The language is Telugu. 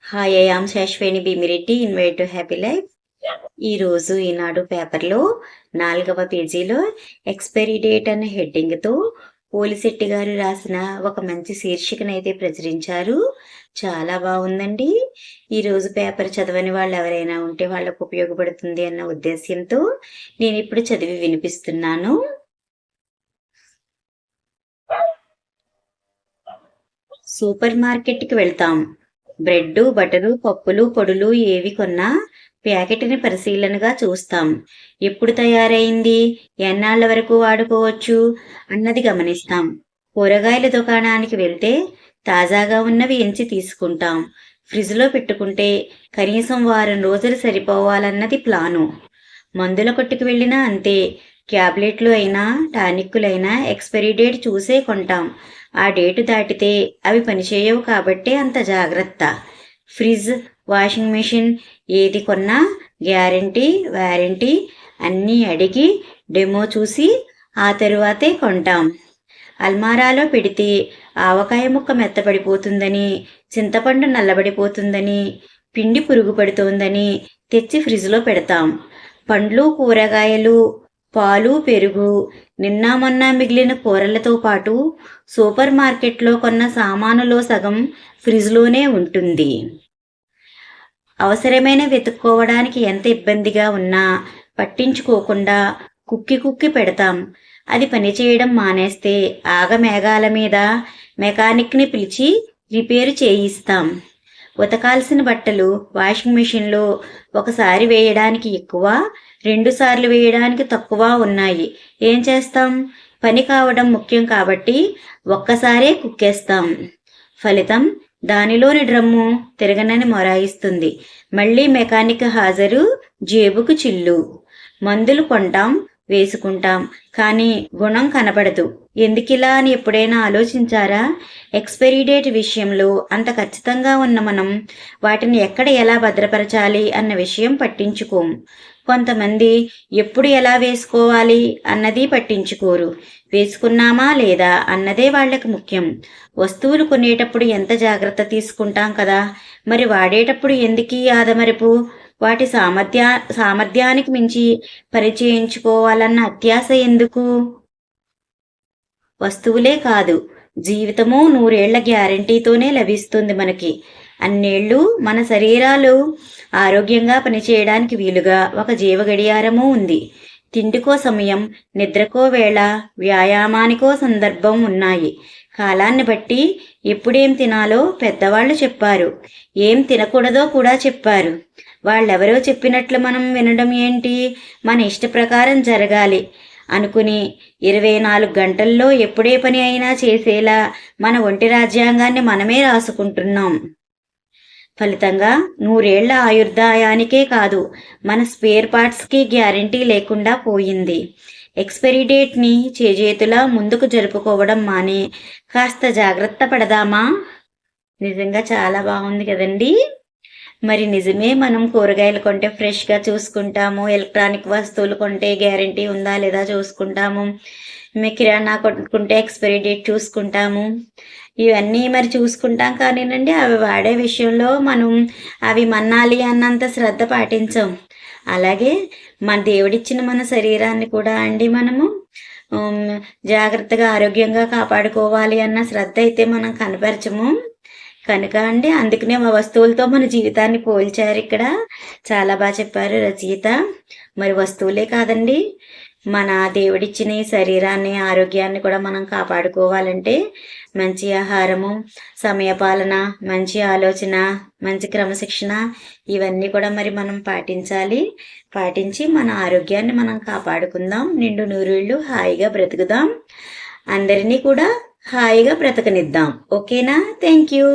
Hi I am Shashweni Bhimireddy invite to happy life. ఈరోజు ఈనాడు పేపర్లో 4వ పేజీలో ఎక్స్పైరీ డేట్ అనే హెడ్డింగ్తో పోలిశెట్టి గారు రాసిన ఒక మంచి శీర్షికనైతే ప్రచురించారు. చాలా బాగుందండి. ఈరోజు పేపర్ చదవని వాళ్ళు ఎవరైనా ఉంటే వాళ్ళకు ఉపయోగపడుతుంది అన్న ఉద్దేశ్యంతో నేను ఇప్పుడు చదివి వినిపిస్తున్నాను. సూపర్ మార్కెట్కి వెళ్తాం. బ్రెడ్, బటరు, పప్పులు, పొడులు ఏవి కొన్నా ప్యాకెట్ని పరిశీలనగా చూస్తాం. ఎప్పుడు తయారైంది, ఎన్నాళ్ల వరకు వాడుకోవచ్చు అన్నది గమనిస్తాం. కూరగాయల దుకాణానికి వెళ్తే తాజాగా ఉన్నవి ఎంచి తీసుకుంటాం. ఫ్రిడ్జ్లో పెట్టుకుంటే కనీసం వారం రోజులు సరిపోవాలన్నది ప్లాను. మందుల కొట్టుకు వెళ్ళినా అంతే. ట్యాబ్లెట్లు అయినా టానిక్కులైనా ఎక్స్పైరీ డేట్ చూసే కొంటాం. ఆ డేటు దాటితే అవి పనిచేయవు కాబట్టే అంత జాగ్రత్త. ఫ్రిడ్జ్, వాషింగ్ మెషిన్ ఏది కొన్నా గ్యారంటీ, వారంటీ అన్నీ అడిగి డెమో చూసి ఆ తరువాతే కొంటాం. అల్మారాలో పెడితే ఆవకాయ ముక్క మెత్తపడిపోతుందని, చింతపండు నల్లబడిపోతుందని, పిండి పురుగు పడుతోందని తెచ్చి ఫ్రిడ్జ్లో పెడతాం. పండ్లు, కూరగాయలు, పాలు, పెరుగు, నిన్న మొన్న మిగిలిన కూరలతో పాటు సూపర్ మార్కెట్లో కొన్న సామానులో సగం ఫ్రిడ్జ్లోనే ఉంటుంది. అవసరమైన వెతుక్కోవడానికి ఎంత ఇబ్బందిగా ఉన్నా పట్టించుకోకుండా కుక్కి పెడతాం. అది పనిచేయడం మానేస్తే ఆగమేఘాల మీద మెకానిక్ని పిలిచి రిపేరు చేయిస్తాం. ఉతకాల్సిన బట్టలు వాషింగ్ మెషిన్లో ఒకసారి వేయడానికి ఎక్కువ, 2 సార్లు వేయడానికి తక్కువ ఉన్నాయి. ఏం చేస్తాం? పని కావడం ముఖ్యం కాబట్టి ఒక్కసారే కుక్కేస్తాం. ఫలితం దానిలోని డ్రమ్ము తిరగనని మొరాయిస్తుంది. మళ్ళీ మెకానిక్ హాజరు, జేబుకు చిల్లు. మందులు కొంటాం, వేసుకుంటాం, కానీ గుణం కనబడదు. ఎందుకిలా అని ఎప్పుడైనా ఆలోచించారా? ఎక్స్పైరీ డేట్ విషయంలో అంత ఖచ్చితంగా ఉన్న మనం వాటిని ఎక్కడ ఎలా భద్రపరచాలి అన్న విషయం పట్టించుకోం. కొంతమంది ఎప్పుడు ఎలా వేసుకోవాలి అన్నది పట్టించుకోరు. వేసుకున్నామా లేదా అన్నదే వాళ్ళకి ముఖ్యం. వస్తువులు కొనేటప్పుడు ఎంత జాగ్రత్త తీసుకుంటాం కదా, మరి వాడేటప్పుడు ఎందుకీ ఆదమరపు? వాటి సామర్థ్యానికి మించి పరిచయించుకోవాలన్న అత్యాశ ఎందుకు? వస్తువులే కాదు, జీవితము 100 ఏళ్ల గ్యారంటీతోనే లభిస్తుంది మనకి. అన్నేళ్ళు మన శరీరాలు ఆరోగ్యంగా పనిచేయడానికి వీలుగా ఒక జీవ గడియారము ఉంది. తిండికో సమయం, నిద్రకో వేళ, వ్యాయామానికో సందర్భం ఉన్నాయి. కాలాన్ని బట్టి ఎప్పుడేం తినాలో పెద్దవాళ్ళు చెప్పారు, ఏం తినకూడదో కూడా చెప్పారు. వాళ్ళెవరో చెప్పినట్లు మనం వినడం ఏంటి? మన ఇష్ట ప్రకారం జరగాలి అనుకుని 24 గంటల్లో ఎప్పుడే పని అయినా చేసేలా మన ఒంటి రాజ్యాంగాన్ని మనమే రాసుకుంటున్నాం. ఫలితంగా 100 ఏళ్ల ఆయుర్దాయానికే కాదు, మన స్పేర్ పార్ట్స్కి గ్యారంటీ లేకుండా పోయింది. ఎక్స్పైరీ డేట్ని చేజేతులా ముందుకు జరుపుకోవడం మానే కాస్త జాగ్రత్త పడదామా? నిజంగా చాలా బాగుంది కదండి. మరి నిజమే, మనం కూరగాయలు కొంటే ఫ్రెష్గా చూసుకుంటాము, ఎలక్ట్రానిక్ వస్తువులు కొంటే గ్యారంటీ ఉందా లేదా చూసుకుంటాము, కిరాణా కొనుక్కుంటే ఎక్స్పైరీ డేట్ చూసుకుంటాము. ఇవన్నీ మరి చూసుకుంటాం కానీనండి, అవి వాడే విషయంలో మనం అవి మన్నాలి అన్నంత శ్రద్ధ పాటించాం. అలాగే మన దేవుడిచ్చిన మన శరీరాన్ని కూడా అండి మనము జాగ్రత్తగా ఆరోగ్యంగా కాపాడుకోవాలి అన్న శ్రద్ధ అయితే మనం కనపరచము కనుక అండి, అందుకనే మా వస్తువులతో మన జీవితాన్ని పోల్చారు. ఇక్కడ చాలా బాగా చెప్పారు రచయిత. మరి వస్తువులే కాదండి, మన దేవుడిచ్చిన ఈ శరీరాన్ని, ఆరోగ్యాన్ని కూడా మనం కాపాడుకోవాలంటే మంచి ఆహారము, సమయపాలన, మంచి ఆలోచన, మంచి క్రమశిక్షణ ఇవన్నీ కూడా మరి మనం పాటించి మన ఆరోగ్యాన్ని మనం కాపాడుకుందాం. నిండు నూరేళ్ళు హాయిగా బ్రతుకుదాం. అందరినీ కూడా హాయిగా బ్రతకనిద్దాం. ఓకేనా? Thank you.